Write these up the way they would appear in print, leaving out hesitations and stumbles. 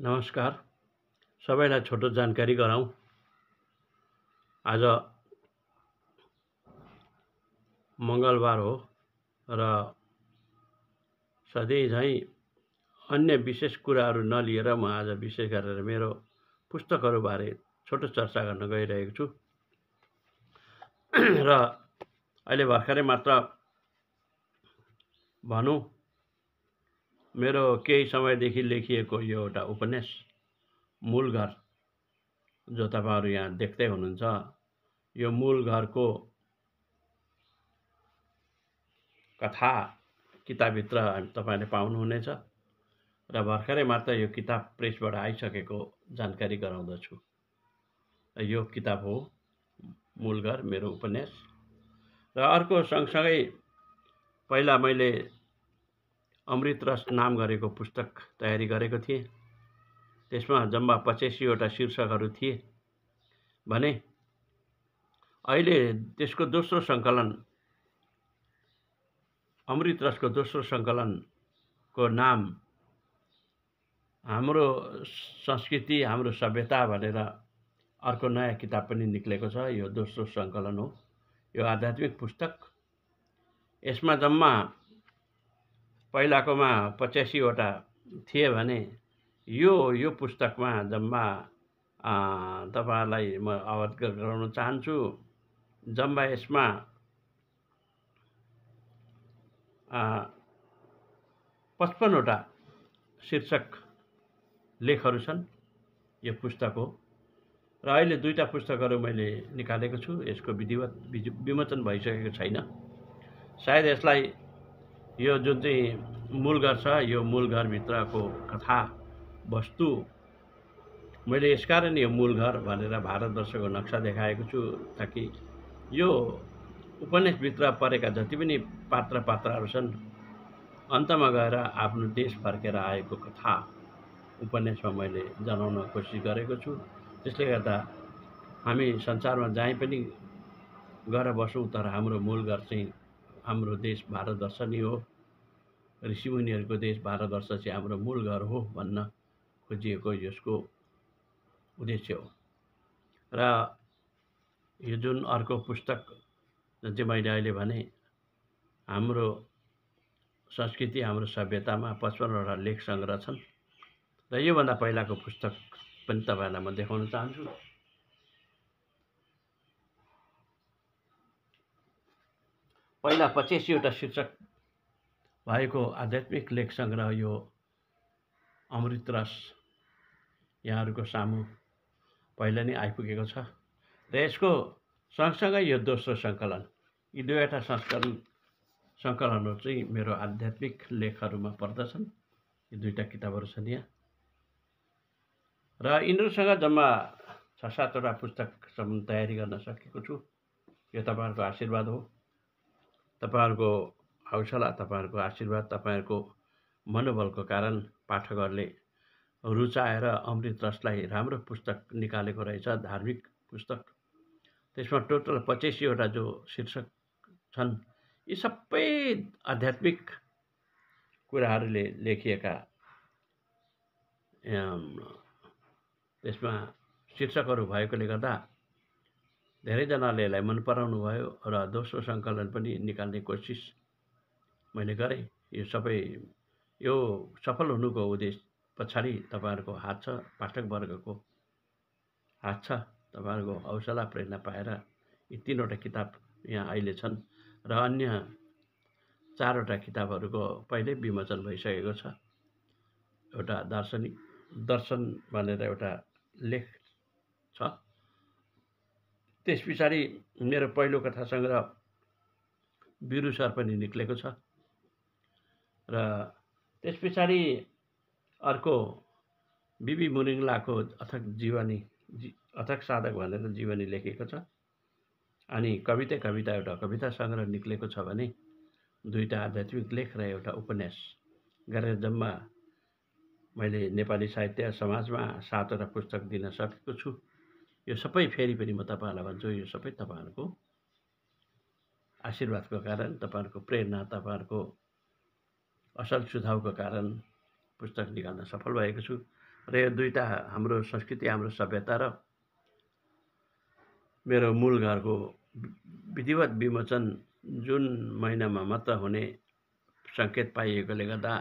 नमस्कार। सबैलाई छोटो जानकारी गराउँ। आज मङ्गलबार हो र सधैँझैँ अन्य विशेष कुराहरू नलिएर म आज विशेष गरेर मेरो पुस्तकहरूबारे छोटो चर्चा गर्न गइरहेको छु। र अहिले भर्खरै मात्र भनौँ मेरो केही समयदेखि लेखिएको यो एउटा उपन्यास मूल घर, जो तपाईँहरू यहाँ देख्दै हुनुहुन्छ, यो मूल घरको कथा किताबभित्र तपाईँले पाउनुहुनेछ र भर्खरै मात्र यो किताब प्रेसबाट आइसकेको जानकारी गराउँदछु। यो किताब हो मूल घर, मेरो उपन्यास। र अर्को सँगसँगै पहिला मैले अमृत रस नाम गरेको पुस्तक तयारी गरेको थिएँ। त्यसमा जम्मा 85वटा शीर्षकहरू थिए भने अहिले त्यसको दोस्रो सङ्कलन, अमृत रसको दोस्रो सङ्कलनको नाम हाम्रो संस्कृति, हाम्रो सभ्यता भनेर अर्को नयाँ किताब पनि निक्लेको छ। यो दोस्रो सङ्कलन हो। यो आध्यात्मिक पुस्तक। यसमा जम्मा पहिलाकोमा 85वटा थिए भने यो पुस्तकमा जम्मा तपाईँहरूलाई म अवगत गराउन चाहन्छु। जम्मा यसमा 55वटा शीर्षक लेखहरू छन्। यो पुस्तक हो र अहिले 2टा पुस्तकहरू मैले निकालेको छु। यसको विधिवत विमोचन भइसकेको छैन। सायद यसलाई यो जुन चाहिँ मूल घर छ, यो मूल घरभित्रको कथा वस्तु मैले यसकारण यो मूल घर भनेर भारतवर्षको नक्सा देखाएको छु, ताकि यो उपन्यासभित्र परेका जति पनि पात्रहरू छन्, अन्तमा गएर आफ्नो देश फर्केर आएको कथा उपन्यासमा मैले जनाउन कोसिस गरेको छु। त्यसले गर्दा हामी संसारमा जहीँ पनि गएर बसौँ, तर हाम्रो मूल घर चाहिँ हाम्रो देश भारतवर्ष नै हो। ऋषिमुनिहरूको देश भारतवर्ष चाहिँ हाम्रो मूल घर हो भन्न खोजिएको यसको उद्देश्य हो। र यो जुन अर्को पुस्तक जुन चाहिँ मैले अहिले भने, हाम्रो संस्कृति, हाम्रो सभ्यतामा 55वटा लेख सङ्ग्रह छन्। र योभन्दा पहिलाको पुस्तक पनि तपाईँहरूलाई म देखाउन चाहन्छु। पहिला 85वटा शीर्षक भएको आध्यात्मिक लेख सङ्ग्रह यो अमृत रस यहाँहरूको सामु पहिला नै आइपुगेको छ। र यसको सँगसँगै यो दोस्रो सङ्कलन, यी 2वटा सङ्कलनहरू चाहिँ मेरो आध्यात्मिक लेखहरूमा पर्दछन्। यी 2टा किताबहरू छन् यहाँ। र यिनीहरूसँग जम्मा 6-7वटा पुस्तकसम्म तयारी गर्न सकेको छु। यो तपाईँहरूको आशीर्वाद हो। तपाईँहरूको हौसला, तपाईँहरूको आशीर्वाद, तपाईँहरूको मनोबलको कारण पाठकहरूले रुचाएर अमृत रसलाई राम्रो पुस्तक निकालेको रहेछ, धार्मिक पुस्तक। त्यसमा टोटल 85वटा जो शीर्षक छन्, यी सबै आध्यात्मिक कुराहरूले लेखिएका त्यसमा शीर्षकहरू भएकोले गर्दा धेरैजनाले यसलाई मन पराउनु भयो र दोस्रो सङ्कलन पनि निकाल्ने कोसिस मैले गरेँ। यो सफल हुनुको उद्देश्य पछाडि तपाईँहरूको हात छ, पाठकवर्गको हात छ। तपाईँहरूको हौसला, प्रेरणा पाएर यी 3वटा किताब यहाँ अहिले छन् र अन्य 4वटा किताबहरूको पहिल्यै विमोचन भइसकेको छ। एउटा दर्शन भनेर एउटा लेख छ। त्यस पछाडि मेरो पहिलो कथा सङ्ग्रह बिरुसर पनि निक्लेको छ। र त्यस पछाडि अर्को बिबी मुरिङलाको अथक साधक भनेर जीवनी लेखेको छ। अनि कविता एउटा कविता सङ्ग्रह निक्लेको छ भने 2टा आध्यात्मिक लेख र एउटा उपन्यास गरेर जम्मा मैले नेपाली साहित्य समाजमा 7वटा पुस्तक दिन सकेको छु। यो सबै फेरि पनि म तपाईँहरूलाई भन्छु, यो सबै तपाईँहरूको आशीर्वादको कारण, तपाईँहरूको प्रेरणा, तपाईँहरूको असल सुझावको कारण पुस्तक निकाल्न सफल भएको छु। र यो दुईटा हाम्रो संस्कृति, हाम्रो सभ्यता र मेरो मूल घरको विधिवत विमोचन जुन महिनामा मात्र हुने सङ्केत पाइएकोले गर्दा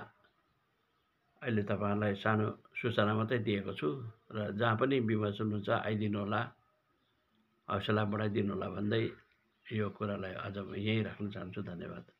अहिले तपाईँहरूलाई सानो सूचना मात्रै दिएको छु र जहाँ पनि विमोचन हुन्छ आइदिनु होला, हौसला बढाइदिनु होला भन्दै यो कुरालाई अझ यहीँ राख्न चाहन्छु। धन्यवाद।